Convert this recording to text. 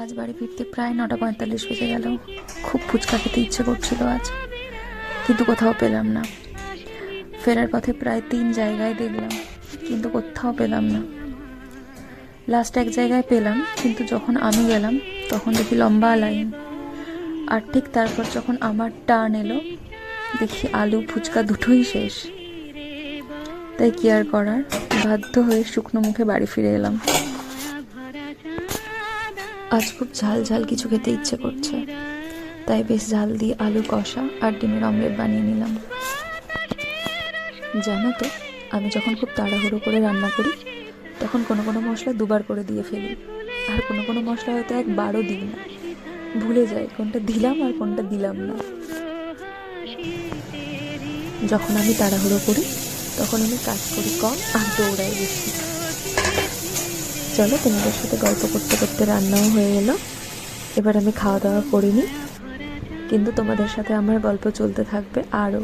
আজ বাড়ি ফিরতে প্রায় 9:45 বেজে গেল। খুব ফুচকা খেতে ইচ্ছে করছিল আজ, কিন্তু কোথাও পেলাম না। ফেরার পথে প্রায় 3 জায়গায় দেখলাম, কিন্তু কোথাও পেলাম না। লাস্ট এক জায়গায় পেলাম, কিন্তু যখন আমি গেলাম তখন দেখি লম্বা লাইন। আর ঠিক তারপর যখন আমার টার্ন এলো, দেখি আলু ফুচকা দুটোই শেষ। তাই কি আর করার, বাধ্য হয়ে শুকনো মুখে বাড়ি ফিরে এলাম। আজ খুব ঝাল ঝাল কিছু খেতে ইচ্ছে করছে, তাই বেশ ঝাল দিয়ে আলু কষা আর ডিমের অমলেট বানিয়ে নিলাম। জানো তো, আমি যখন খুব তাড়াহুড়ো করে রান্না করি তখন কোনো কোনো মশলা 2বার করে দিয়ে ফেলি, আর কোনো কোনো মশলা হয়তো একবারও দিই না। ভুলে যাই কোনটা দিলাম আর কোনটা দিলাম না। যখন আমি তাড়াহুড়ো করি তখন আমি কাজ করি কম আর দৌড়াই বেশি। চলো, তোমাদের সাথে গল্প করতে করতে রান্নাও হয়ে এলো। এবার আমি খাওয়া দাওয়া করিনি, কিন্তু তোমাদের সাথে আমার গল্প চলতে থাকবে আরও।